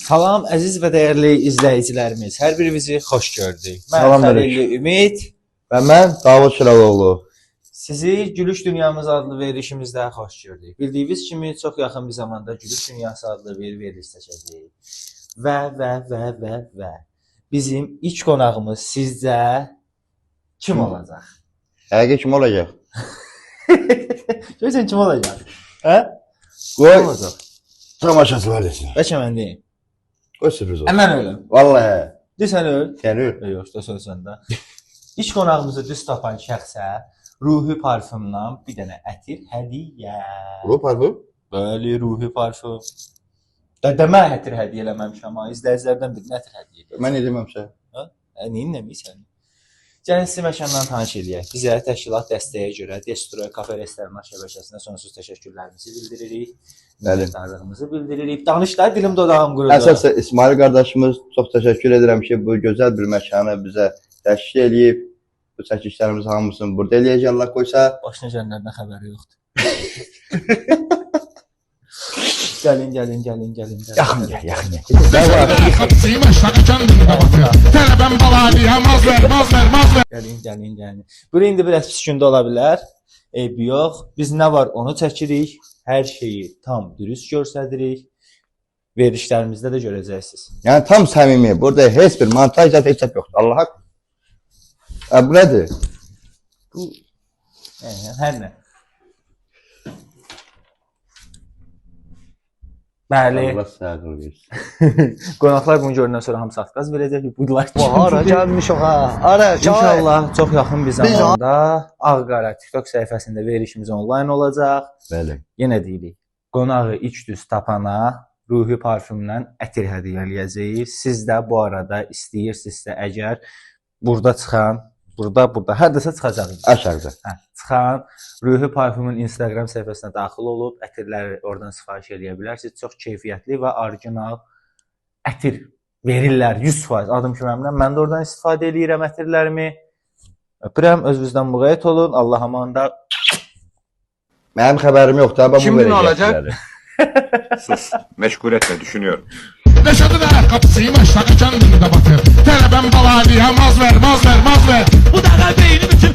Salam əziz və dəyərli izləyicilərimiz. Hər birinizi xoş gördük. Mən Salam Xəlilli Ümid Və mən Davud Çırağoğlu. sizi Gülüş Dünyamız adlı verilişimizdə xoş gördük. Bildiyiniz kimi çox yaxın bir zamanda Gülüş Dünyası adlı bir veriliş seçəcəyik. Və bizim ilk qonağımız sizcə kim olacaq? Həqiqi kim olacaq? Görsən kim olacaq? Hə? Qoy Kim olacaq? tamaşaçılar desin. Bəlkə mən deyim. Qoy sürpriz olsun. Mən ölüm. Vallahi. Desən öl. Sən öl. Yox, da söz səndə. İlk qonağımızı düz tapan şəxsə Ruhi parfümdən bir dənə ətir hədiyyə. Bu parfüm? Bəli, Ruhi parfüm. Demə ətir hədiyyə eləməmişəm amma izləyicilərdən birinə ətir hədiyyə edir. Mən edəməmişəm. Neyin nəmiysən? Gəlin sizi məkandan tanış eləyək. Bizə təşkilat dəstəyə görə Destroy Kafe Restoran şəbəkəsinə sonsuz təşəkkürlərimizi bildiririk. Minnətdarlığımızı bildiririk. Danışlar dilim dodağım qurudu. Əsas İsmail qardaşımız çox təşəkkür edirəm ki, bu gözəl bir məkanı bizə təşkil eləyib. Bu çəkilişlərimiz hamısını burada eləyəcək Allah qoysa. Başına gələnlərdən xəbəri yoxdur. Gəlin. Yaxın gəl. Kapısıyım aşağı kendini kapatıyor. Tələbəm baladiyəm, maz ver. Gəlin. Bura indi biraz pis gündə ola bilər. Eybi yox. Biz nə var onu çəkirik. Hər şeyi tam dürüst göstəririk. Verilişlərimizdə də görəcəksiniz. Yəni tam səmimi. Burada heç bir montaj zət heç yoxdur. Allah haqq. Bu nədir? Bu hər nə? Bəli. Allah sağlığı versin. Qonaqlar bunu görəndən sonra hamısı atqaz verəcək. Budlar. Hara gəlmiş o ha. Ara, İnşallah çox yaxın bir zamanda Ağqara TikTok səhifəsində verilişimiz onlayn olacaq. Bəli. Yenə deyirik. Qonağı iç düz tapana Ruhi parfümdən ətir hədiyyə eləyəcəyik. Siz də bu arada istəyirsinizsə əgər burada çıxan, burada hərdəsə çıxacaq. Aşağıda. Çıxan Ruhi parfümün Instagram səhifəsinə daxil olub ətirləri oradan sifariş eləyə bilərsiniz. Çox keyfiyyətli və orijinal ətir verirlər 100%. Adım kimi əminəm. Mən də oradan istifadə eləyirəm ətirlərimi. Öpürəm, özünüzdən müğayət olun. Allah amanda. Mənim xəbərim yoxdur. Amma Şimdi bu ne olacak? verəcəkləri. Sus. Meşgul etme, düşünüyorum. Neşadı da kapısıyım aşağı kendini kapatıyor. Tələbəm baladiyəm, maz ver. Bu da beynim için